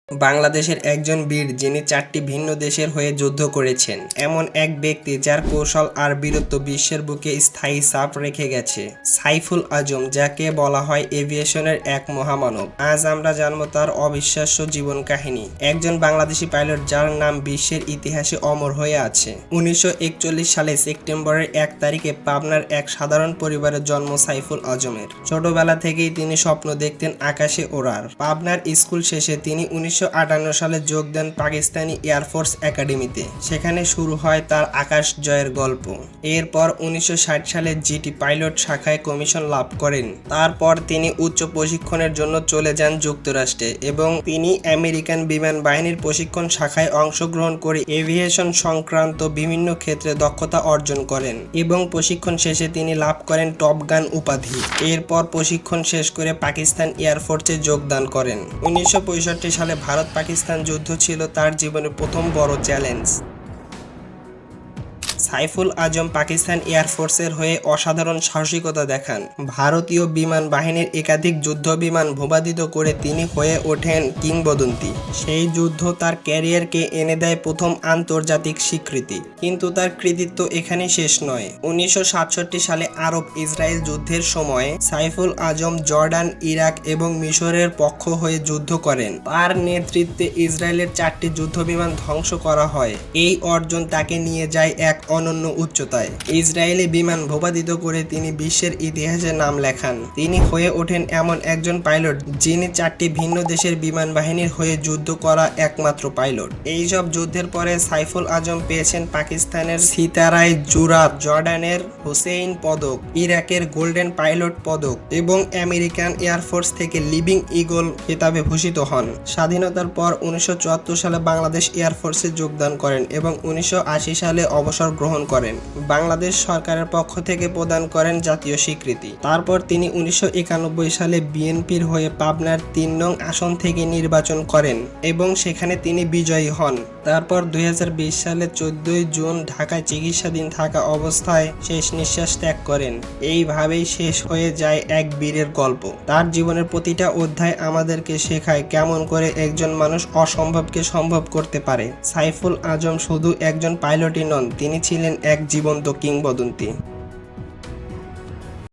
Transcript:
বাংলাদেশের একজন বীর যিনি ৪টি ভিন্ন দেশের হয়ে যুদ্ধ করেছেন, এমন এক ব্যক্তি যার কৌশল আর বীরত্ব বিশ্বের বুকে স্থায়ী ছাপ রেখে গেছে। সাইফুল আজম, যাকে বলা হয় এভিয়েশনের এক মহামানব। আজ আমরা জানব তার অবিশ্বাস্য জীবন কাহিনী। একজন বাংলাদেশি পাইলট যার নাম বিশ্বের ইতিহাসে অমর হয়ে আছে। ১৯৪১ সালে সেপ্টেম্বরের ১ তারিখে পাবনার এক সাধারণ পরিবারে জন্ম সাইফুল আজমের। ছোটবেলা থেকেই তিনি স্বপ্ন দেখতেন আকাশে ওড়ার। পাবনার স্কুল শেষে তিনি ১৯৫৮ সালে যোগ দেন পাকিস্তানি এয়ারফোর্স একাডেমিতে। সেখানে শুরু হয় তার আকাশ জয়ের গল্প। এরপর ১৯৬০ সালে জিটি পাইলট শাখায় কমিশন লাভ করেন। তারপর তিনি উচ্চ প্রশিক্ষণের জন্য চলে যান যুক্তরাষ্ট্রে এবং তিনি আমেরিকান বিমান বাহিনীর প্রশিক্ষণ শাখায় অংশগ্রহণ করে এভিয়েশন সংক্রান্ত বিভিন্ন ক্ষেত্রে দক্ষতা অর্জন করেন এবং প্রশিক্ষণ শেষে তিনি লাভ করেন টপ গান উপাধি। এরপর প্রশিক্ষণ শেষ করে পাকিস্তান এয়ারফোর্সে যোগদান করেন। ১৯৬৫ সালে ভারত-পাকিস্তান যুদ্ধ ছিল তার জীবনের প্রথম বড় চ্যালেঞ্জ। সাইফুল আজম পাকিস্তান এয়ারফোর্সের হয়ে অসাধারণ সাহসিকতা দেখান। ভারতীয় বিমান বাহিনীর একাধিক যুদ্ধ বিমান ভূপাতিত করে তিনি হয়ে ওঠেন কিংবদন্তি। সেই যুদ্ধ তার ক্যারিয়ারকে এনে দেয় প্রথম আন্তর্জাতিক স্বীকৃতি। কিন্তু তার কৃতিত্ব এখানে শেষ নয়। ১৯৬৭ সালে আরব ইসরায়েল যুদ্ধের সময় সাইফুল আজম জর্ডান, ইরাক এবং মিশরের পক্ষ হয়ে যুদ্ধ করেন। তার নেতৃত্বে ইসরায়েলের ৪টি যুদ্ধবিমান ধ্বংস করা হয়। এই অর্জন তাকে নিয়ে যায় এক অনন্য উচ্চতায়। ইসরায়েলি বিমান ভূপাতিত করে তিনি বিশ্বের ইতিহাসে নাম লেখান। তিনি হয়ে ওঠেন এমন একজন পাইলট যিনি ৪টি ভিন্ন দেশের বিমান বাহিনীর হয়ে যুদ্ধ করা একমাত্র পাইলট। এইসব যুদ্ধের পরে সাইফুল আজম পেয়েছেন পাকিস্তানের সিতারায় জুরাত, জর্ডানের হুসেইন পদক, ইরাকের গোল্ডেন পাইলট পদক এবং আমেরিকান এয়ারফোর্স থেকে লিভিং ইগল খেতাবে ভূষিত হন। স্বাধীনতার পর ১৯৭৪ সালে বাংলাদেশ এয়ারফোর্সে যোগদান করেন এবং ১৯৮০ সালে অবসর গ্রহণ করেন। বাংলাদেশ সরকারের পক্ষ থেকে প্রদান করেন জাতীয় স্বীকৃতি। তারপর তিনি ১৯৯১ সালে বিএনপির হয়ে পাবনার ৩ নং আসন থেকে নির্বাচন করেন এবং সেখানে তিনি বিজয়ী হন। তারপর ২০২০ সালে ১৪ জুন ঢাকায় চিকিৎসাধীন থাকা অবস্থায় শেষ নিঃশ্বাস ত্যাগ করেন। এইভাবেই শেষ হয়ে যায় এক বীরের গল্প। তার জীবনের প্রতিটা অধ্যায় আমাদেরকে শেখায় কেমন করে একজন মানুষ অসম্ভবকে সম্ভব করতে পারে। সাইফুল আজম শুধু একজন পাইলটই নন, তিনি ছিলেন এক জীবন্ত কিংবদন্তি।